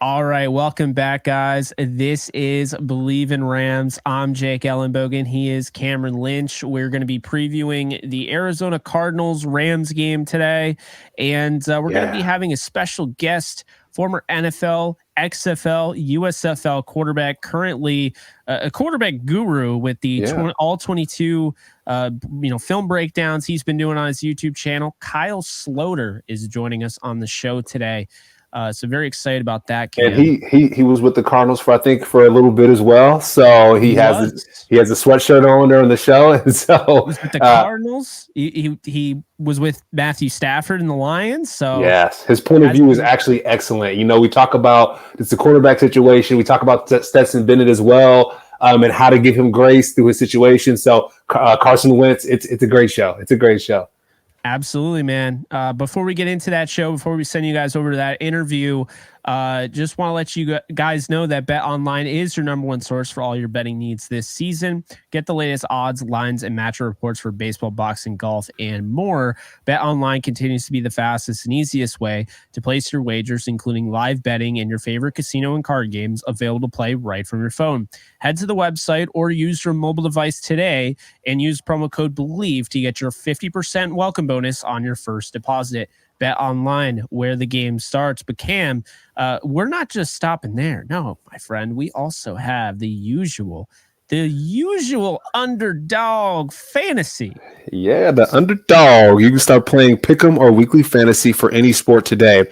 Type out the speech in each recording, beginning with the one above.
All right, welcome back, guys. This is Bleav in Rams. I'm Jake Ellenbogen. He is Cameron Lynch. We're going to be previewing the Arizona Cardinals Rams game today, and we're going to be having a special guest, former NFL, XFL, USFL quarterback, currently a quarterback guru with the all 22 film breakdowns he's been doing on his YouTube channel. Kyle Sloter is joining us on the show today. So very excited about that, Cam. And he was with the Cardinals for a little bit as well. So he has a sweatshirt on during the show, and so he was with the Cardinals. He was with Matthew Stafford and the Lions. So yes, his point of view is actually excellent. You know, we talk about it's a quarterback situation. We talk about Stetson Bennett as well, and how to give him grace through his situation. So Carson Wentz, it's a great show. It's a great show. Absolutely, man. Before we get into that show, before we send you guys over to that interview, just want to let you guys know that BetOnline is your number one source for all your betting needs this season. Get the latest odds, lines, and matchup reports for baseball, boxing, golf, and more. BetOnline continues to be the fastest and easiest way to place your wagers, including live betting and your favorite casino and card games available to play right from your phone. Head to the website or use your mobile device today and use promo code Bleav to get your 50% welcome bonus on your first deposit. Bet online where the game starts. But Cam, we're not just stopping there. No, my friend, we also have the usual underdog fantasy. Yeah, the underdog. You can start playing Pick'em or weekly fantasy for any sport today.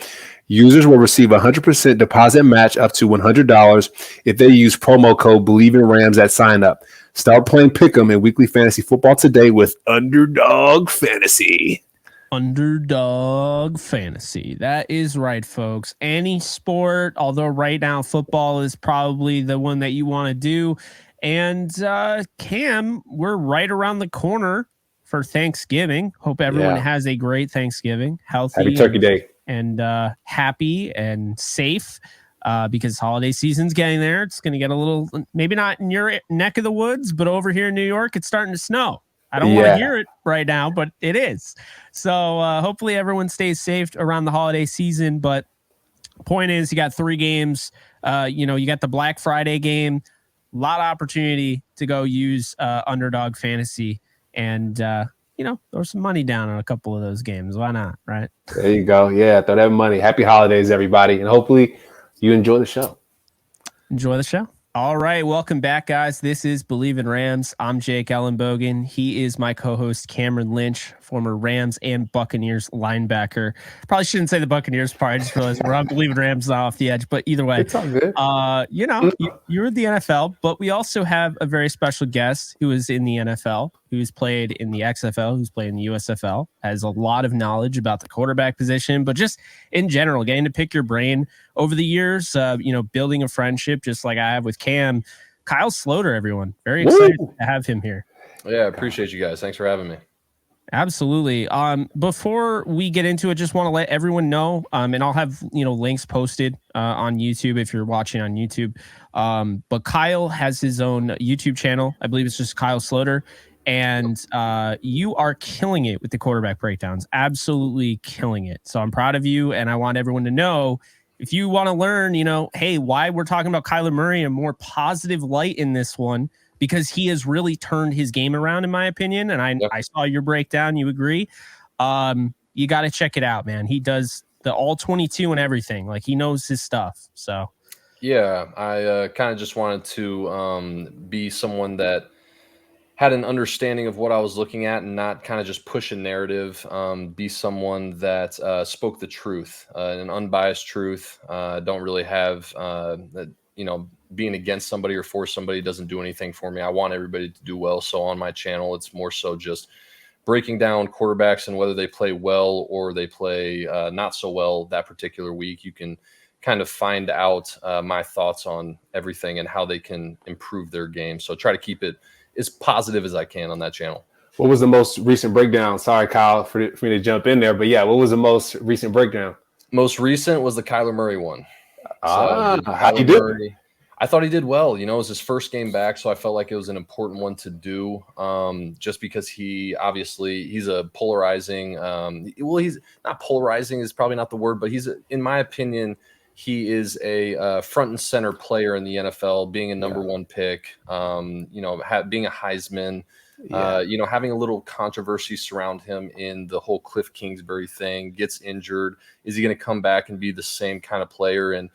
Users will receive a 100% deposit match up to $100 if they use promo code Bleav in Rams at sign up. Start playing Pick'em and weekly fantasy football today with Underdog Fantasy. Underdog fantasy. That is right, folks. Any sport, although right now football is probably the one that you want to do. And Cam, we're right around the corner for Thanksgiving. Hope everyone has a great Thanksgiving, healthy, happy Turkey Day, and happy and safe. Because holiday season's getting there. It's going to get a little, maybe not in your neck of the woods, but over here in New York, it's starting to snow. I don't want to hear it right now, but it is. So hopefully everyone stays safe around the holiday season. But point is, you got 3 games. You got the Black Friday game. A lot of opportunity to go use Underdog Fantasy and, throw some money down on a couple of those games. Why not, right? There you go. Yeah, throw that money. Happy holidays, everybody. And hopefully you enjoy the show. Enjoy the show. All right, welcome back, guys. This is Bleav in Rams. I'm Jake Ellenbogen. He is my co-host, Cameron Lynch, former Rams and Buccaneers linebacker. Probably shouldn't say the Buccaneers part. I just realized we're on Bleav in Rams off the edge, but either way, it's all good. You're in the NFL, but we also have a very special guest who is in the NFL, who's played in the XFL, who's played in the USFL, has a lot of knowledge about the quarterback position, but just in general, getting to pick your brain over the years, building a friendship just like I have with Cam. Kyle Sloter, everyone. Very excited to have him here. Yeah, I appreciate you guys. Thanks for having me. Absolutely. Before we get into it, just want to let everyone know, and I'll have links posted on YouTube if you're watching on YouTube. But Kyle has his own YouTube channel. I Bleav it's just Kyle Sloter. And you are killing it with the quarterback breakdowns. Absolutely killing it. So I'm proud of you, and I want everyone to know, if you want to learn, hey, why we're talking about Kyler Murray in a more positive light in this one, because he has really turned his game around, in my opinion. And I saw your breakdown. You agree? You got to check it out, man. He does the all 22 and everything. Like, he knows his stuff. So, yeah, I kind of just wanted to be someone that had an understanding of what I was looking at and not kind of just push a narrative, be someone that spoke the truth, an unbiased truth. Don't really have, being against somebody or for somebody doesn't do anything for me. I want everybody to do well. So on my channel, it's more so just breaking down quarterbacks and whether they play well or they play not so well that particular week. You can kind of find out my thoughts on everything and how they can improve their game. So try to keep it as positive as I can on that channel. What was the most recent breakdown? Sorry, Kyle, for me to jump in there. But yeah, what was the most recent breakdown? Most recent was the Kyler Murray one. How you did? I thought he did well. It was his first game back, so I felt like it was an important one to do, just because he's a polarizing. He's not polarizing is probably not the word, but in my opinion, He is a front and center player in the NFL, being a number one pick, being a Heisman, having a little controversy surround him in the whole Cliff Kingsbury thing, gets injured. Is he going to come back and be the same kind of player? And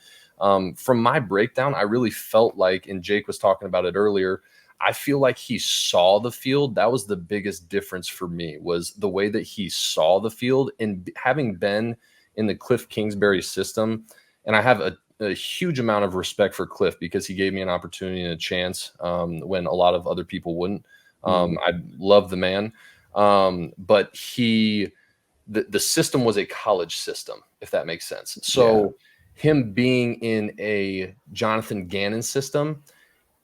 from my breakdown, I really felt like, and Jake was talking about it earlier, I feel like he saw the field. That was the biggest difference for me, was the way that he saw the field. And having been in the Cliff Kingsbury system, and I have a huge amount of respect for Cliff because he gave me an opportunity and a chance when a lot of other people wouldn't. I love the man. But the system was a college system, if that makes sense. So him being in a Jonathan Gannon system,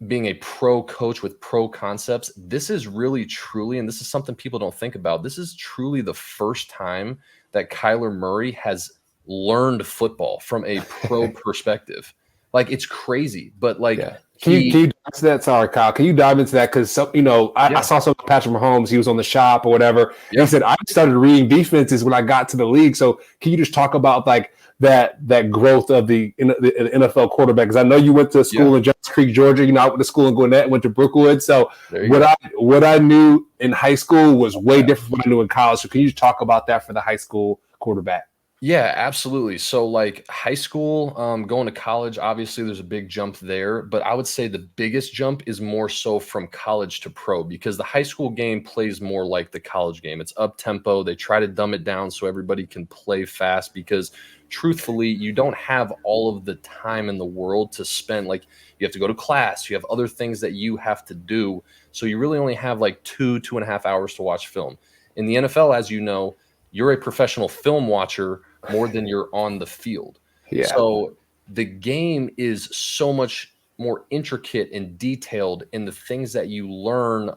being a pro coach with pro concepts, this is really truly, and this is something people don't think about, this is truly the first time that Kyler Murray has learned football from a pro perspective. Like, it's crazy, but like, Can you dive into that? Sorry, Kyle. Can you dive into that? Because I saw some of Patrick Mahomes. He was on the shop or whatever. He said, I started reading defenses when I got to the league. So can you just talk about like that growth of the NFL quarterback? Because I know you went to school in Johns Creek, Georgia. I went to school in Gwinnett, went to Brookwood. So what I knew in high school was way different from what I knew in college. So can you just talk about that for the high school quarterback? Yeah, absolutely. So like high school, going to college, obviously there's a big jump there, but I would say the biggest jump is more so from college to pro, because the high school game plays more like the college game. It's up tempo. They try to dumb it down so everybody can play fast, because truthfully, you don't have all of the time in the world to spend. Like, you have to go to class, you have other things that you have to do. So you really only have like 2.5 hours to watch film. In the NFL, as you know, you're a professional film watcher more than you're on the field. Yeah. So the game is so much more intricate and detailed in the things that you learn.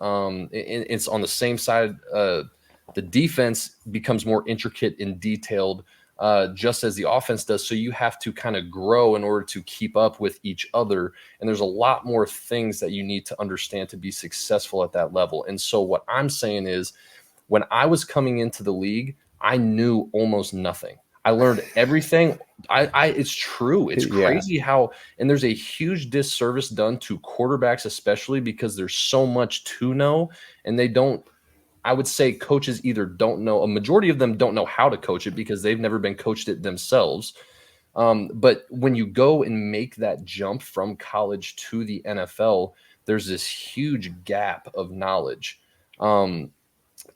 It's on the same side. The defense becomes more intricate and detailed, just as the offense does. So you have to kind of grow in order to keep up with each other. And there's a lot more things that you need to understand to be successful at that level. And so what I'm saying is, when I was coming into the league, I knew almost nothing. I learned everything. It's true. It's crazy how, and there's a huge disservice done to quarterbacks, especially because there's so much to know, and they don't, I would say coaches either don't know, a majority of them don't know how to coach it because they've never been coached it themselves. But when you go and make that jump from college to the NFL, there's this huge gap of knowledge.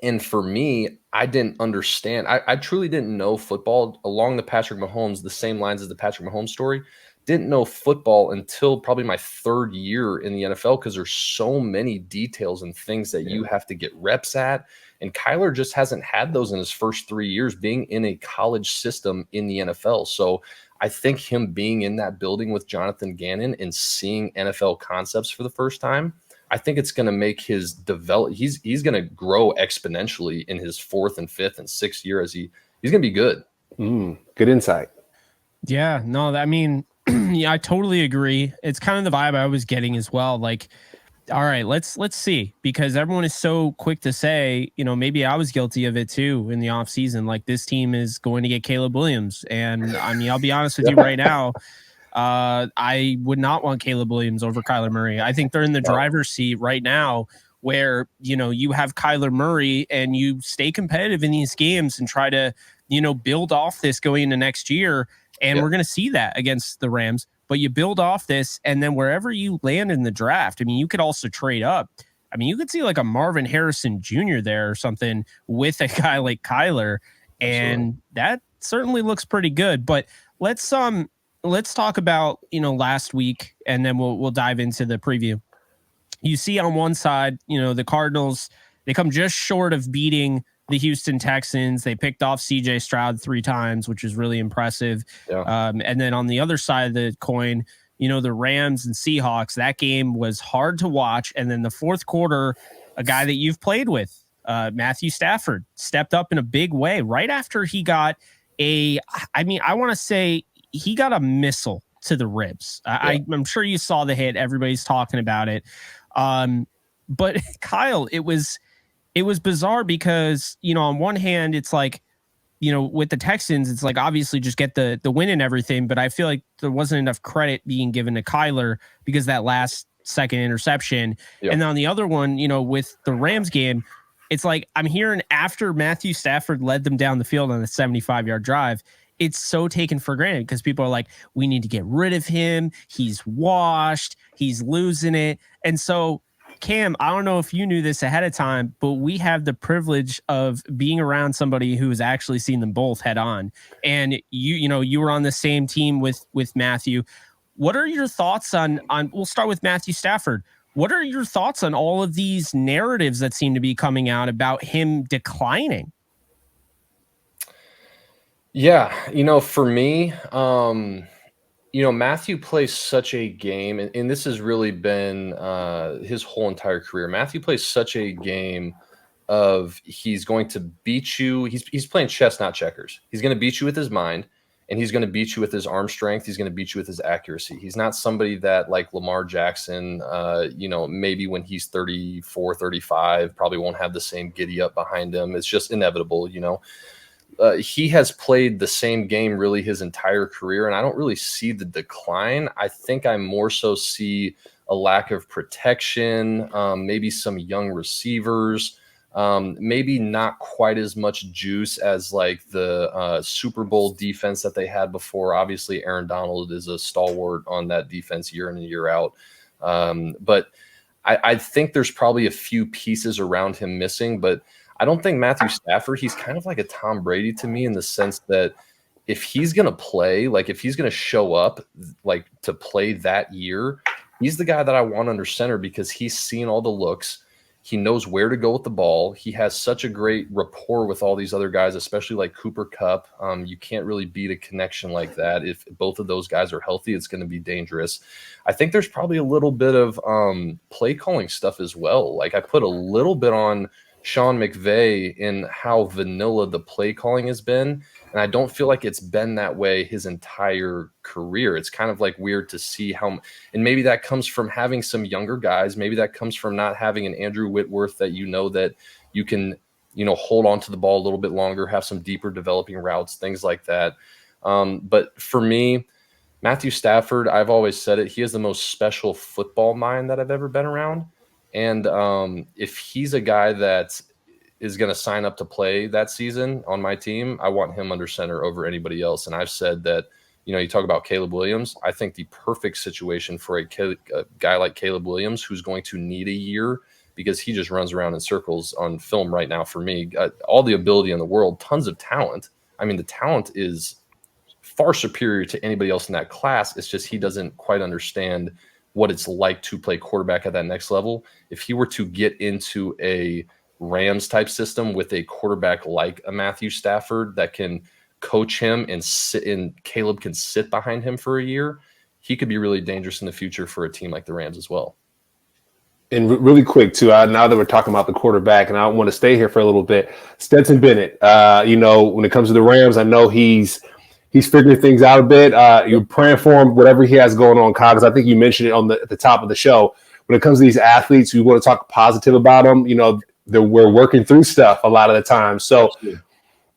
And for me, I didn't understand. I truly didn't know football along the Patrick Mahomes, the same lines as the Patrick Mahomes story. Didn't know football until probably my third year in the NFL, because there's so many details and things that you have to get reps at. And Kyler just hasn't had those in his first 3 years being in a college system in the NFL. So I think him being in that building with Jonathan Gannon and seeing NFL concepts for the first time, I think it's going to make his he's going to grow exponentially in his fourth and fifth and sixth year, as he's going to be good. Good insight. Yeah, no, I mean, yeah, I totally agree. It's kind of the vibe I was getting as well. Like, all right, let's see, because everyone is so quick to say, maybe I was guilty of it too in the off season. Like, this team is going to get Caleb Williams. And I mean, I'll be honest with you right now. I would not want Caleb Williams over Kyler Murray. I think they're in the driver's seat right now, where, you have Kyler Murray and you stay competitive in these games and try to, build off this going into next year. And we're going to see that against the Rams, but you build off this, and then wherever you land in the draft, I mean, you could also trade up. I mean, you could see like a Marvin Harrison Jr. there or something with a guy like Kyler, and that certainly looks pretty good. But let's talk about, last week, and then we'll dive into the preview. You see on one side, the Cardinals, they come just short of beating the Houston Texans. They picked off CJ Stroud 3 times, which is really impressive. Yeah. And then on the other side of the coin, the Rams and Seahawks, that game was hard to watch. And then the fourth quarter, a guy that you've played with, Matthew Stafford, stepped up in a big way right after he got I want to say he got a missile to the ribs. I'm sure you saw the hit. Everybody's talking about it. But Kyle, it was bizarre because, on one hand, it's like, with the Texans, it's like obviously just get the win and everything, but I feel like there wasn't enough credit being given to Kyler because that last second interception. Yep. And then on the other one, with the Rams game, it's like I'm hearing after Matthew Stafford led them down the field on a 75-yard drive, it's so taken for granted because people are like, we need to get rid of him. He's washed. He's losing it. And so, Cam, I don't know if you knew this ahead of time, but we have the privilege of being around somebody who has actually seen them both head on. And you were on the same team with Matthew. What are your thoughts on we'll start with Matthew Stafford. What are your thoughts on all of these narratives that seem to be coming out about him declining? Yeah, for me, Matthew plays such a game, and this has really been his whole entire career. Matthew plays such a game of he's going to beat you. He's playing chess, not checkers. He's going to beat you with his mind, and he's going to beat you with his arm strength. He's going to beat you with his accuracy. He's not somebody that, like Lamar Jackson, maybe when he's 34, 35, probably won't have the same giddy up behind him. It's just inevitable, he has played the same game really his entire career, and I don't really see the decline. I think I more so see a lack of protection, maybe some young receivers, maybe not quite as much juice as like the Super Bowl defense that they had before. Obviously, Aaron Donald is a stalwart on that defense year in and year out. But I think there's probably a few pieces around him missing, but I don't think Matthew Stafford, he's kind of like a Tom Brady to me in the sense that if he's going to play, like if he's going to show up like to play that year, he's the guy that I want under center because he's seen all the looks. He knows where to go with the ball. He has such a great rapport with all these other guys, especially like Cooper Kupp. You can't really beat a connection like that. If both of those guys are healthy, it's going to be dangerous. I think there's probably a little bit of play calling stuff as well. Like I put a little bit on Sean McVay in how vanilla the play calling has been. And I don't feel like it's been that way his entire career. It's kind of like weird to see how, and maybe that comes from having some younger guys. Maybe that comes from not having an Andrew Whitworth that that you can, hold on to the ball a little bit longer, have some deeper developing routes, things like that. But for me, Matthew Stafford, I've always said it, he has the most special football mind that I've ever been around. And if he's a guy that is going to sign up to play that season on my team, I want him under center over anybody else. And I've said that, you talk about Caleb Williams. I think the perfect situation for a guy like Caleb Williams, who's going to need a year because he just runs around in circles on film right now for me. All the ability in the world, tons of talent. I mean, the talent is far superior to anybody else in that class. It's just he doesn't quite understand what it's like to play quarterback at that next level. If he were to get into a Rams type system with a quarterback like a Matthew Stafford that can coach him and Caleb can sit behind him for a year, he could be really dangerous in the future for a team like the Rams as well. And really quick too, now that we're talking about the quarterback, and I want to stay here for a little bit, Stetson Bennett, when it comes to the Rams, I know he's figuring things out a bit. You're praying for him, whatever he has going on, Kyle, because I think you mentioned it at the top of the show. When it comes to these athletes, we want to talk positive about them. We're working through stuff a lot of the time. So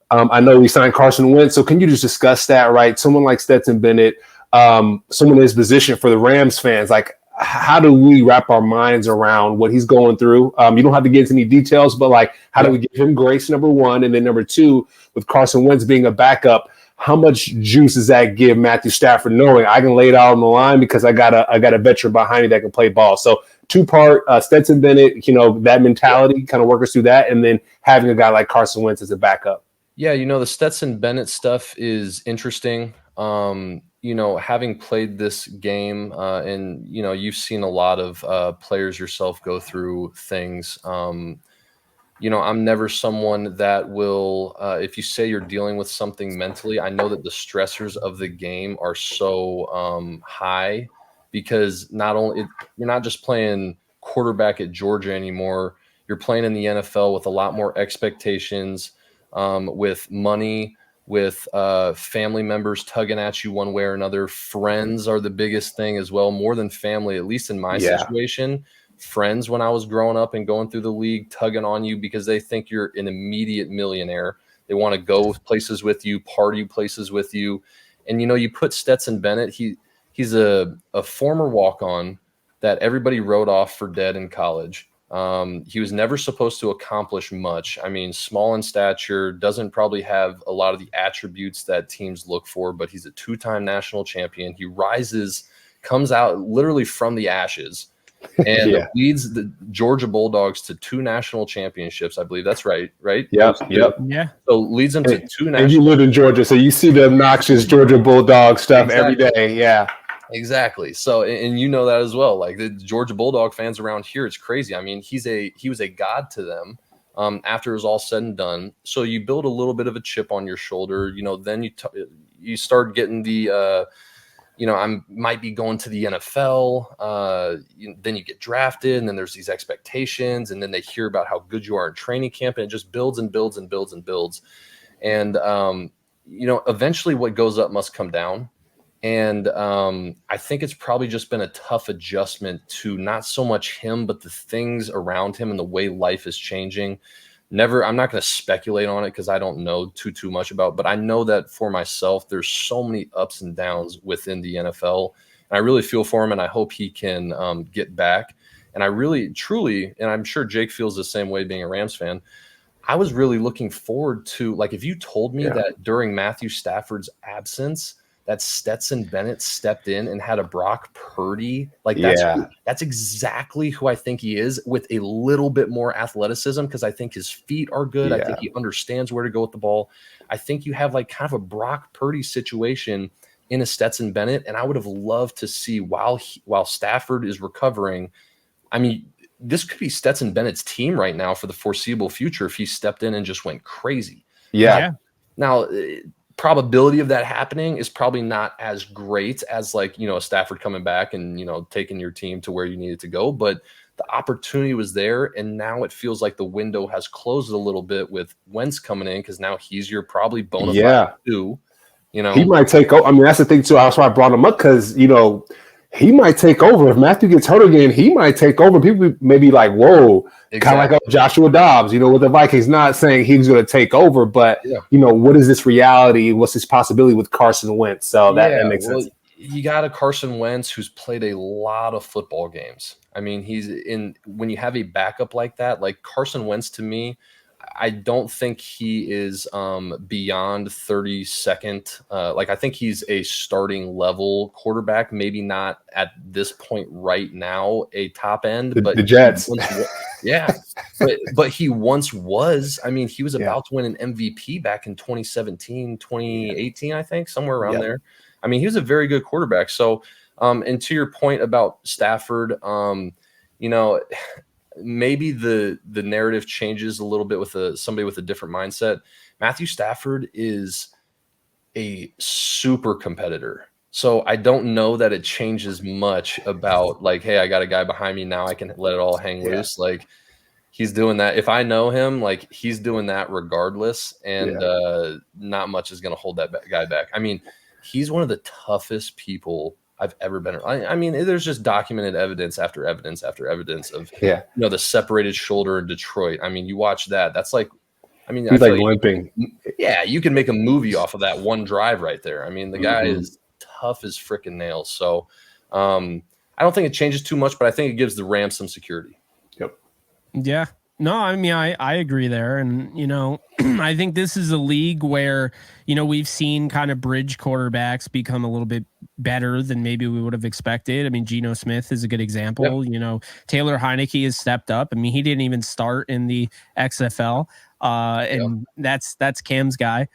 I know we signed Carson Wentz. So can you just discuss that, right? Someone like Stetson Bennett, someone in his position for the Rams fans, like how do we wrap our minds around what he's going through? You don't have to get into any details, but like how do we give him grace, number one? And then number two, with Carson Wentz being a backup, how much juice does that give Matthew Stafford knowing I can lay it out on the line because I got a veteran behind me that can play ball? So two-part, Stetson Bennett, that mentality, kind of work us through that, and then having a guy like Carson Wentz as a backup. Yeah, the Stetson Bennett stuff is interesting. Having played this game and, you've seen a lot of players yourself go through things. I'm never someone that will, if you say you're dealing with something mentally, I know that the stressors of the game are so high because you're not just playing quarterback at Georgia anymore. You're playing in the NFL with a lot more expectations, with money, with family members tugging at you one way or another. Friends are the biggest thing as well, more than family, at least in my situation. Friends when I was growing up and going through the league tugging on you because they think you're an immediate millionaire. They want to go places with you, party places with you. And, you put Stetson Bennett, he's a former walk-on that everybody wrote off for dead in college. He was never supposed to accomplish much. I mean, small in stature, doesn't probably have a lot of the attributes that teams look for, but he's a 2-time national champion. He comes out literally from the ashes and leads the Georgia Bulldogs to 2 national championships. I Bleav that's right. Yep. Yeah. So leads them to 2 national. And you live in Georgia, so you see the obnoxious Georgia Bulldog stuff every day. Yeah. Exactly. So, and that as well. Like the Georgia Bulldog fans around here, it's crazy. I mean, he was a god to them after it was all said and done. So you build a little bit of a chip on your shoulder. Then you start getting the I might be going to the NFL. Then you get drafted, and then there's these expectations, and then they hear about how good you are in training camp, and it just builds and builds and builds and builds. And eventually, what goes up must come down. And I think it's probably just been a tough adjustment to not so much him, but the things around him and the way life is changing. I'm not going to speculate on it because I don't know too much about, but I know that for myself, there's so many ups and downs within the NFL. And I really feel for him, and I hope he can get back. And I really, truly, and I'm sure Jake feels the same way being a Rams fan, I was really looking forward to, like, if you told me that during Matthew Stafford's absence, that Stetson Bennett stepped in and had a Brock Purdy. Like that's exactly who I think he is, with a little bit more athleticism, because I think his feet are good. I think he understands where to go with the ball. I think you have like kind of a Brock Purdy situation in a Stetson Bennett, and I would have loved to see while Stafford is recovering. I mean, this could be Stetson Bennett's team right now for the foreseeable future if he stepped in and just went crazy. Yeah. Now, probability of that happening is probably not as great as like, a Stafford coming back and, taking your team to where you needed to go. But the opportunity was there. And now it feels like the window has closed a little bit with Wentz coming in, because now he's your probably bona fide two. He might take over. I mean, that's the thing too. That's why I brought him up, because, he might take over. If Matthew gets hurt again, he might take over. People may be like, whoa, kind of like Joshua Dobbs, with the Vikings. Not saying he's going to take over, but, what is this reality? What's this possibility with Carson Wentz? So that makes sense. You got a Carson Wentz who's played a lot of football games. I mean, when you have a backup like that, like Carson Wentz, to me, I don't think he is beyond 32nd. I think he's a starting level quarterback, maybe not at this point right now, a top end, but the Jets. But he once was. I mean, he was about to win an MVP back in 2017, 2018, I think, somewhere around there. I mean, he was a very good quarterback. So, and to your point about Stafford, maybe the narrative changes a little bit with somebody with a different mindset. Matthew Stafford is a super competitor. So I don't know that it changes much about like, hey, I got a guy behind me now, I can let it all hang loose. Like, he's doing that. If I know him, like, he's doing that regardless. And not much is going to hold that guy back. I mean, he's one of the toughest people I've ever been. I mean, there's just documented evidence after evidence after evidence of, the separated shoulder in Detroit. I mean, you watch that. That's like, I mean, he's like limping. You can make a movie off of that one drive right there. I mean, the guy is tough as freaking nails. So I don't think it changes too much, but I think it gives the Rams some security. Yep. Yeah. No, I mean, I agree there. And, I think this is a league where, we've seen kind of bridge quarterbacks become a little bit better than maybe we would have expected. I mean, Geno Smith is a good example. Yep. Taylor Heineke has stepped up. I mean, he didn't even start in the XFL. And that's Cam's guy.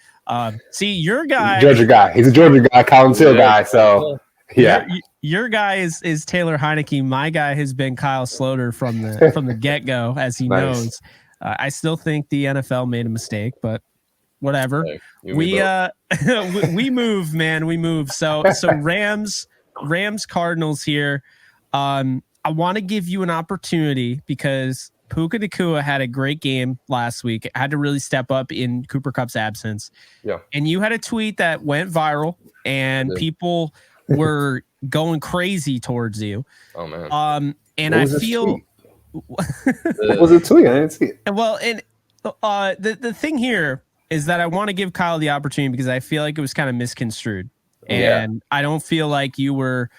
See, your guy. Georgia guy. He's a Georgia guy, Colin Hill guy. So, yeah. Your guy is Taylor Heineke. My guy has been Kyle Sloter from the get-go, as he knows. I still think the NFL made a mistake, but whatever. Hey, we move, man. We move. So Rams Cardinals here. I want to give you an opportunity because Puka Nacua had a great game last week. Had to really step up in Cooper Kupp's absence. Yeah. And you had a tweet that went viral, and people were going crazy towards you. Oh man. And I feel what was it tweet? I didn't see it. Well, and the thing here is that I want to give Kyle the opportunity because I feel like it was kind of misconstrued. And I don't feel like you were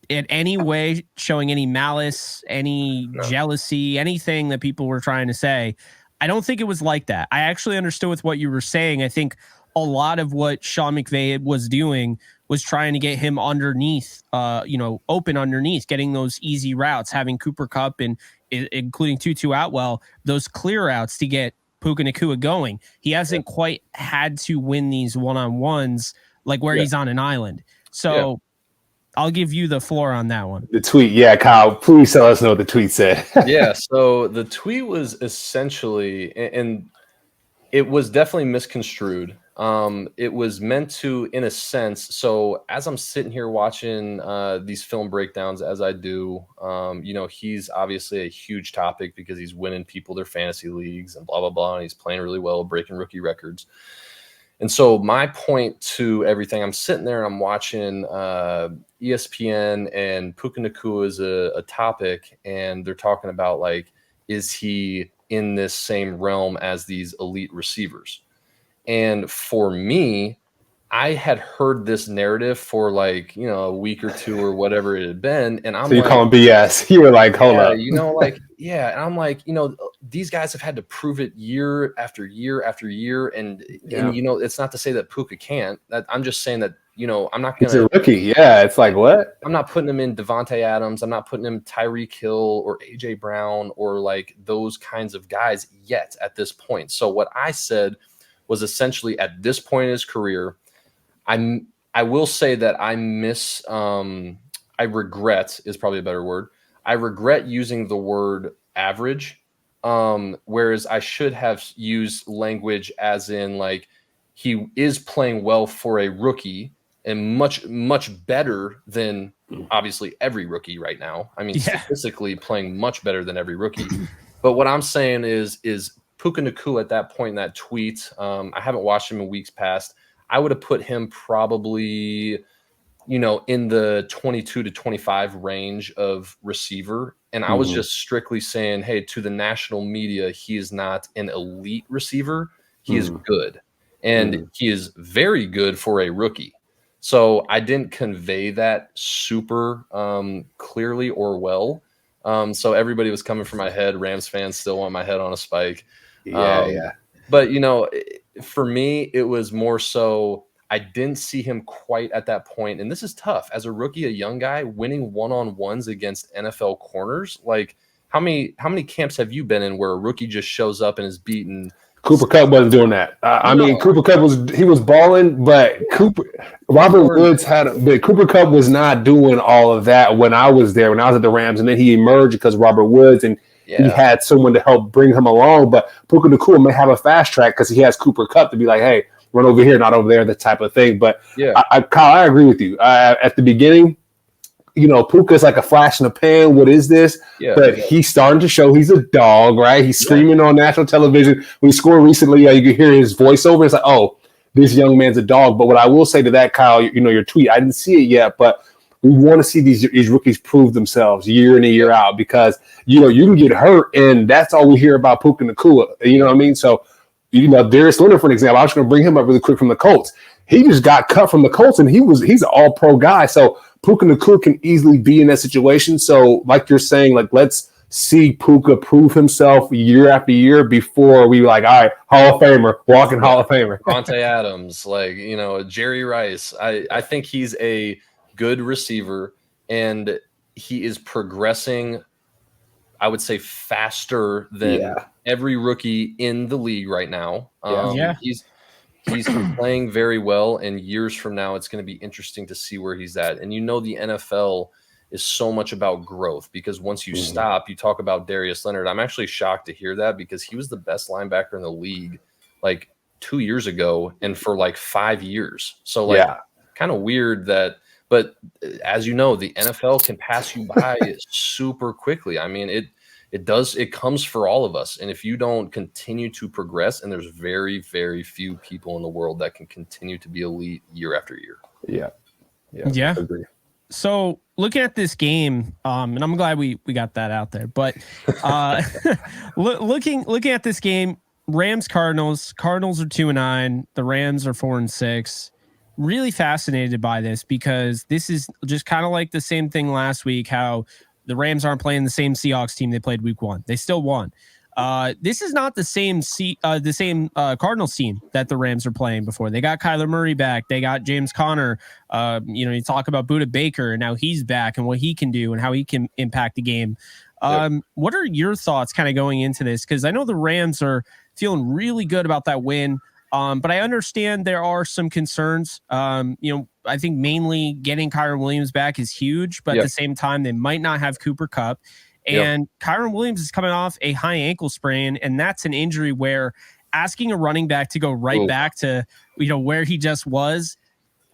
in any way showing any malice, any jealousy, anything that people were trying to say. I don't think it was like that. I actually understood with what you were saying. I think a lot of what Sean McVay was doing was trying to get him underneath, open underneath, getting those easy routes, having Cooper Kupp and including Tutu Atwell, those clear outs to get Puka Nacua going. He hasn't quite had to win these one-on-ones like where he's on an island. So I'll give you the floor on that one. The tweet. Yeah, Kyle, please tell us what the tweet said. Yeah, so the tweet was essentially, and it was definitely misconstrued. It was meant to, in a sense, so as I'm sitting here watching these film breakdowns, as I do, he's obviously a huge topic because he's winning people their fantasy leagues and blah, blah, blah, and he's playing really well, breaking rookie records. And so my point to everything, I'm sitting there and I'm watching ESPN, and Puka Nacua is a topic, and they're talking about, like, is he in this same realm as these elite receivers? And for me, I had heard this narrative for like, a week or two or whatever it had been. And I'm so you call him BS. You were like, hold up. And I'm like, these guys have had to prove it year after year after year. And it's not to say that Puka can't. I'm just saying that, I'm not going to. He's a rookie. Yeah. It's like, what? I'm not putting him in Devontae Adams. I'm not putting him Tyreek Hill or AJ Brown or like those kinds of guys yet at this point. So what I said was essentially at this point in his career, I will say that I regret is probably a better word. I regret using the word average, whereas I should have used language as in like he is playing well for a rookie and much, much better than obviously every rookie right now. I mean, statistically playing much better than every rookie. But what I'm saying is Puka Nacua at that point in that tweet, I haven't watched him in weeks past. I would have put him probably, in the 22 to 25 range of receiver. And I was just strictly saying, hey, to the national media, he is not an elite receiver. He is good. And he is very good for a rookie. So I didn't convey that super clearly or well. So everybody was coming for my head. Rams fans still want my head on a spike. But, for me, it was more so I didn't see him quite at that point. And this is tough. As a rookie, a young guy, winning one-on-ones against NFL corners. Like, how many camps have you been in where a rookie just shows up and is beaten? Cooper Kupp wasn't doing that. Cooper Kupp was balling, but Robert Woods but Cooper Kupp was not doing all of that when I was there, when I was at the Rams. And then he emerged because of Robert Woods, and he had someone to help bring him along. But Puka Nacua may have a fast track because he has Cooper Kupp to be like, hey, run over here, not over there, that type of thing. But Kyle, I agree with you. At the beginning, Puka's like a flash in the pan. What is this? But he's starting to show he's a dog, right? He's screaming on national television. When he scored recently, you could hear his voiceover. It's like, oh, this young man's a dog. But what I will say to that, Kyle, your tweet, I didn't see it yet, but we want to see these rookies prove themselves year in and year out because, you can get hurt, and that's all we hear about Puka Nacua. You know what I mean? So, Darius Leonard, for an example, I was going to bring him up really quick from the Colts. He just got cut from the Colts, and he's an all-pro guy. So Puka Nacua can easily be in that situation. So, like you're saying, like let's see Puka prove himself year after year before we like, all right, Hall of Famer, walking Hall of Famer. Devontae Adams, Jerry Rice. I think he's a good receiver, and he is progressing, I would say, faster than every rookie in the league right now. He's playing very well, and years from now, it's going to be interesting to see where he's at. And the NFL is so much about growth because once you stop, you talk about Darius Leonard. I'm actually shocked to hear that because he was the best linebacker in the league like 2 years ago and for like 5 years. So kind of weird that. But as you know, the NFL can pass you by super quickly. I mean, it comes for all of us. And if you don't continue to progress, and there's very, very few people in the world that can continue to be elite year after year. Yeah. Agree. So looking at this game, and I'm glad we got that out there, but looking at this game, Rams Cardinals. Cardinals are 2-9. The Rams are 4-6. Really fascinated by this because this is just kind of like the same thing last week. How the Rams aren't playing the same Seahawks team they played week 1. They still won. This is not the same Cardinals team that the Rams are playing before. They got Kyler Murray back. They got James Conner. You talk about Budda Baker and now he's back and what he can do and how he can impact the game. What are your thoughts kind of going into this? Because I know the Rams are feeling really good about that win. But I understand there are some concerns. I think mainly getting Kyren Williams back is huge, but at the same time, they might not have Cooper Kupp. And Kyren Williams is coming off a high ankle sprain, and that's an injury where asking a running back to go right back to where he just was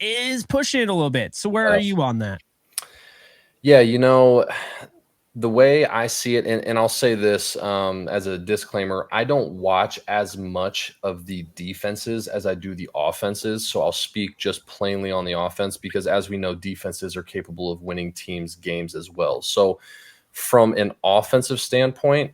is pushing it a little bit. So where are you on that? Yeah, the way I see it, and I'll say this as a disclaimer, I don't watch as much of the defenses as I do the offenses. So I'll speak just plainly on the offense because, as we know, defenses are capable of winning teams' games as well. So from an offensive standpoint,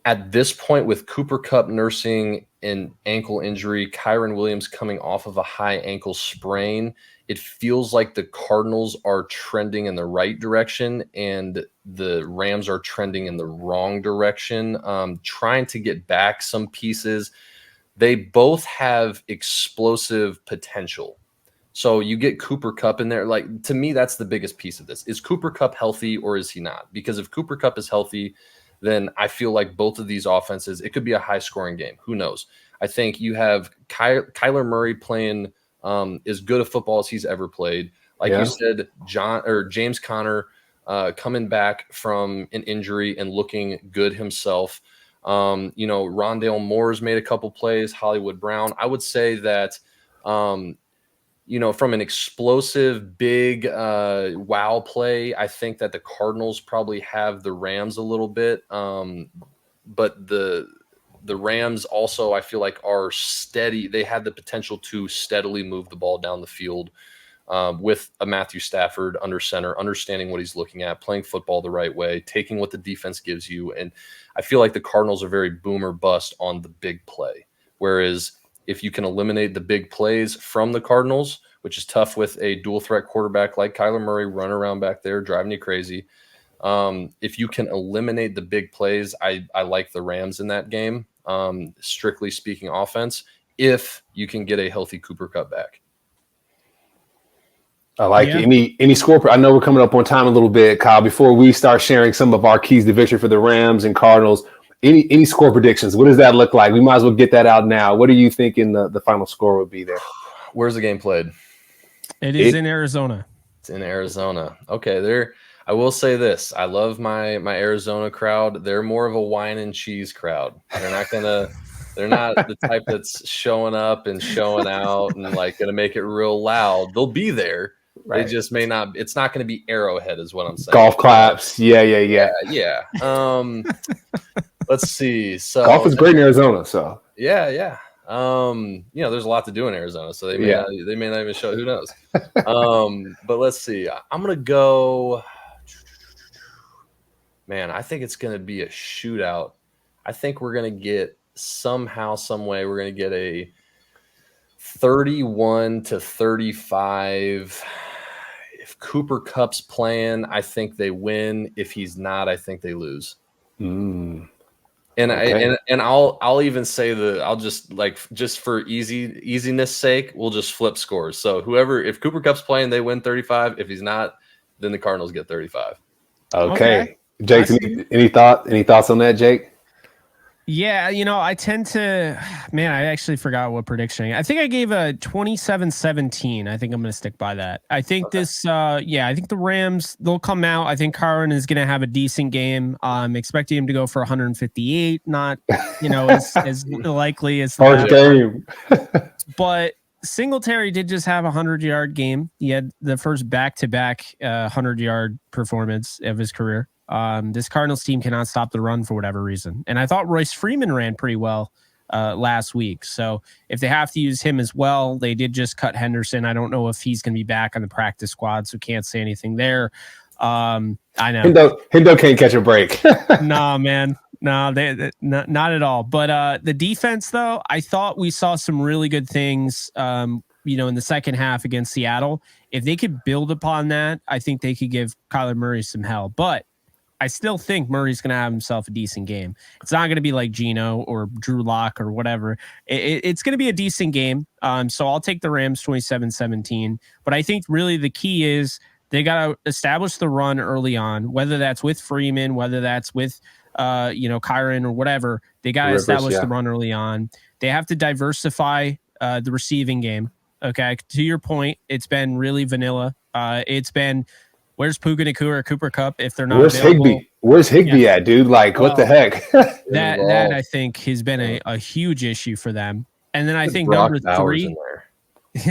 at this point with Cooper Kupp nursing an ankle injury, Kyren Williams coming off of a high ankle sprain, it feels like the Cardinals are trending in the right direction and the Rams are trending in the wrong direction, trying to get back some pieces. They both have explosive potential. So you get Cooper Kupp in there. Like, to me, that's the biggest piece of this. Is Cooper Kupp healthy or is he not? Because if Cooper Kupp is healthy, then I feel like both of these offenses, it could be a high-scoring game. Who knows? I think you have Kyler Murray playing as good a football as he's ever played. Like you said, James Conner coming back from an injury and looking good himself. Rondale Moore's made a couple plays. Hollywood Brown. I would say that from an explosive, big wow play, I think that the Cardinals probably have the Rams a little bit. But the Rams also, I feel like, are steady. They have the potential to steadily move the ball down the field with a Matthew Stafford under center, understanding what he's looking at, playing football the right way, taking what the defense gives you. And I feel like the Cardinals are very boom or bust on the big play. Whereas if you can eliminate the big plays from the Cardinals, which is tough with a dual threat quarterback like Kyler Murray running around back there, driving you crazy. If you can eliminate the big plays, I like the Rams in that game, strictly speaking offense, if you can get a healthy Cooper Kupp back. I like it. Any score. I know we're coming up on time a little bit, Kyle. Before we start sharing some of our keys to victory for the Rams and Cardinals, any score predictions? What does that look like? We might as well get that out now. What are you thinking the final score would be there? Where's the game played? It is in Arizona. It's in Arizona. Okay, I will say this. I love my Arizona crowd. They're more of a wine and cheese crowd. They're not the type that's showing up and showing out and like gonna make it real loud. They'll be there. Right. They just may not. It's not going to be Arrowhead, is what I'm saying. Golf claps. Yeah. Let's see. So golf is great in Arizona. So yeah. There's a lot to do in Arizona, so they may not even show. Who knows? But let's see. I'm gonna go. Man, I think it's gonna be a shootout. I think we're gonna get somehow, some way, we're gonna get a 31-35. If Cooper Kupp's playing, I think they win. If he's not, I think they lose. And I'll even say I'll just for easiness sake, we'll just flip scores. So if Cooper Kupp's playing, they win 35. If he's not, then the Cardinals get 35. Okay. Jake, any thoughts on that, Jake? Yeah, I tend to, I actually forgot what prediction. I think I gave a 27-17. I think I'm going to stick by that. I think I think the Rams, they'll come out. I think Kyren is going to have a decent game. I'm expecting him to go for 158, not, as likely as first game. But Singletary did just have a 100-yard game. He had the first back-to-back 100-yard performance of his career. This Cardinals team cannot stop the run for whatever reason. And I thought Royce Freeman ran pretty well last week. So if they have to use him as well, they did just cut Henderson. I don't know if he's going to be back on the practice squad, so can't say anything there. I know. Hendo can't catch a break. Nah, man. No, not at all. But the defense, though, I thought we saw some really good things. In the second half against Seattle. If they could build upon that, I think they could give Kyler Murray some hell. But I still think Murray's going to have himself a decent game. It's not going to be like Geno or Drew Lock or whatever. It's going to be a decent game. So I'll take the Rams 27-17. But I think really the key is they got to establish the run early on, whether that's with Freeman, whether that's with Kyron or whatever. They got to establish the run early on. They have to diversify the receiving game. Okay, to your point, it's been really vanilla. It's been where's Puka Nacua or Cooper Kupp if they're not available? Higbee? Where's Higbee at, dude? Like, what the heck? that I think has been a huge issue for them. And then I think number three. He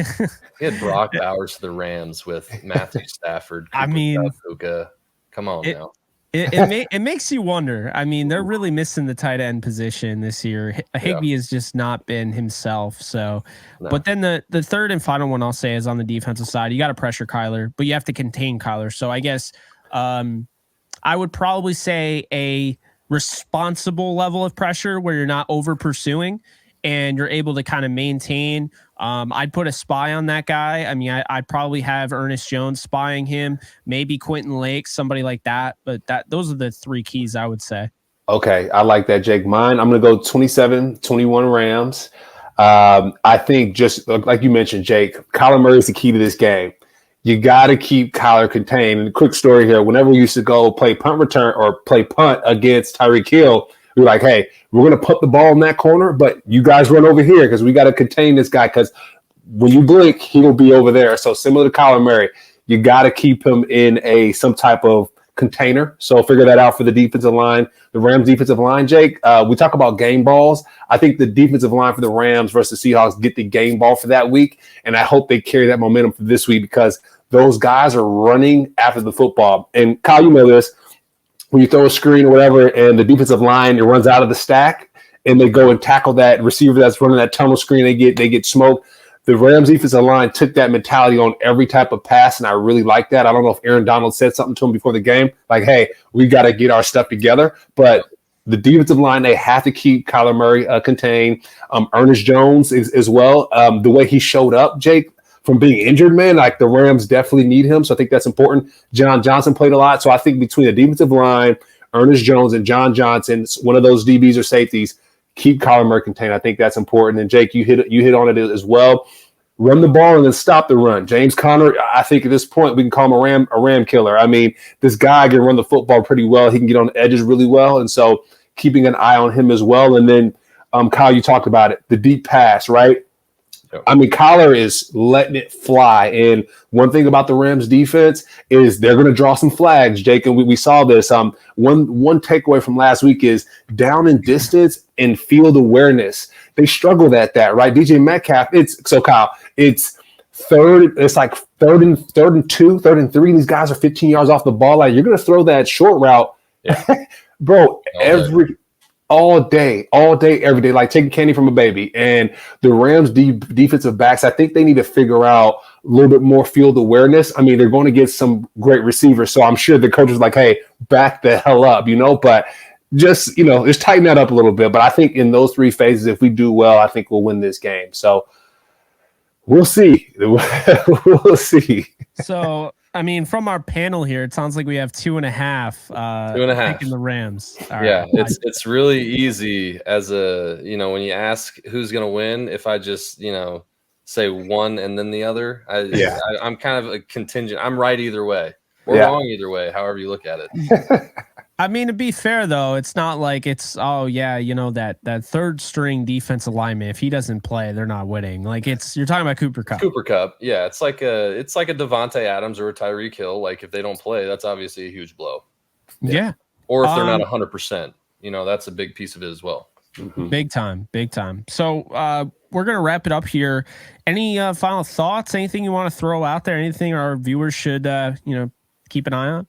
had Brock Bowers to the Rams with Matthew Stafford. Puka. Come on now. It makes you wonder. I mean, they're really missing the tight end position this year. Higbee has just not been himself. So, But then the third and final one I'll say is on the defensive side. You got to pressure Kyler, but you have to contain Kyler. So I guess I would probably say a responsible level of pressure where you're not over pursuing and you're able to kind of maintain. I'd put a spy on that guy. I mean, I'd probably have Ernest Jones spying him, maybe Quentin Lake, somebody like that. But those are the three keys I would say. Okay, I like that, Jake. Mine, I'm going to go 27-21 Rams. I think just like you mentioned, Jake, Kyler Murray is the key to this game. You got to keep Kyler contained. And a quick story here, whenever we used to go play punt return or play punt against Tyreek Hill, we were like, hey, we're going to put the ball in that corner, but you guys run over here because we got to contain this guy because when you blink, he will be over there. So similar to Kyler Murray, you got to keep him in some type of container. So figure that out for the defensive line. The Rams defensive line, Jake, we talk about game balls. I think the defensive line for the Rams versus Seahawks get the game ball for that week, and I hope they carry that momentum for this week because those guys are running after the football. And Kyle, you know this. When you throw a screen or whatever and the defensive line, it runs out of the stack and they go and tackle that receiver that's running that tunnel screen, they get smoked. The Rams defensive line took that mentality on every type of pass, and I really like that. I don't know if Aaron Donald said something to him before the game, like, hey, we got to get our stuff together. But the defensive line, they have to keep Kyler Murray contained. Ernest Jones as well. The way he showed up, Jake, from being injured, man, like the Rams definitely need him. So I think that's important. John Johnson played a lot. So I think between the defensive line, Ernest Jones and John Johnson, one of those DBs or safeties, keep Kyler Murray contained. I think that's important. And Jake, you hit on it as well. Run the ball and then stop the run. James Conner, I think at this point we can call him a ram killer. I mean, this guy can run the football pretty well. He can get on the edges really well. And so keeping an eye on him as well. And then Kyle, you talked about it, the deep pass, right? I mean, Kyler is letting it fly. And one thing about the Rams defense is they're going to draw some flags, Jake. And we saw this. One takeaway from last week is down in distance and field awareness. They struggled at that, right? DJ Metcalf, Kyle, it's third. It's like third and 2, third and 3. These guys are 15 yards off the ball. Like, you're going to throw that short route, bro, all day, every day, like taking candy from a baby. And the Rams defensive backs, I think they need to figure out a little bit more field awareness. I mean, they're going to get some great receivers. So I'm sure the coach is like, hey, back the hell up, but just tighten that up a little bit. But I think in those three phases, if we do well, I think we'll win this game. So we'll see. We'll see. So, I mean, from our panel here, it sounds like we have 2.5. 2.5. Picking the Rams. All yeah, right. It's really easy as when you ask who's going to win, if I just, say one and then the other, I'm kind of a contingent. I'm right either way or wrong either way, however you look at it. I mean, to be fair, though, it's not like it's, that third string defensive lineman, if he doesn't play, they're not winning. Like, you're talking about Cooper Kupp. Cooper Kupp, yeah. It's like a Devontae Adams or a Tyreek Hill. Like, if they don't play, that's obviously a huge blow. Yeah. Or if they're not 100%, that's a big piece of it as well. Mm-hmm. Big time. So we're going to wrap it up here. Any final thoughts? Anything you want to throw out there? Anything our viewers should, keep an eye on?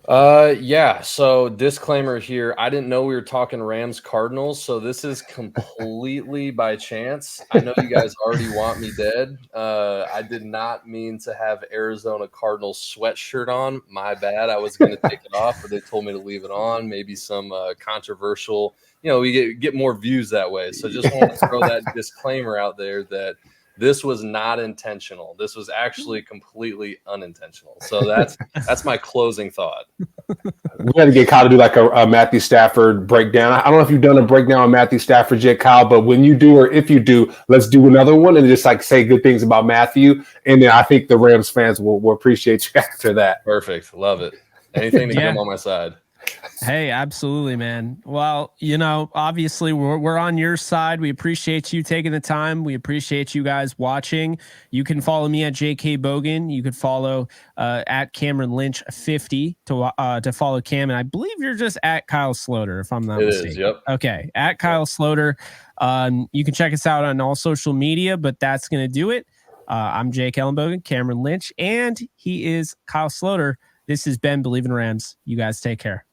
Yeah. So disclaimer here. I didn't know we were talking Rams Cardinals, so this is completely by chance. I know you guys already want me dead. I did not mean to have Arizona Cardinals sweatshirt on. My bad. I was going to take it off, but they told me to leave it on. Maybe some controversial. We get more views that way. So just want to throw that disclaimer out there that this was not intentional. This was actually completely unintentional. So that's my closing thought. We got to get Kyle to do like a Matthew Stafford breakdown. I don't know if you've done a breakdown on Matthew Stafford yet, Kyle, but when you do, or if you do, let's do another one and just like say good things about Matthew. And then I think the Rams fans will appreciate you after that. Perfect. Love it. Anything to come on my side. Hey, absolutely, man. Well, obviously we're on your side. We appreciate you taking the time. We appreciate you guys watching. You can follow me at JK Bogan. You could follow at Cameron Lynch 50 to follow Cam. And I Bleav you're just at Kyle Sloter, if I'm not mistaken. Yep. Okay, at Kyle Sloter. You can check us out on all social media, but that's going to do it. I'm Jake Ellenbogen, Cameron Lynch, and he is Kyle Sloter. This has been Bleav in Rams. You guys take care.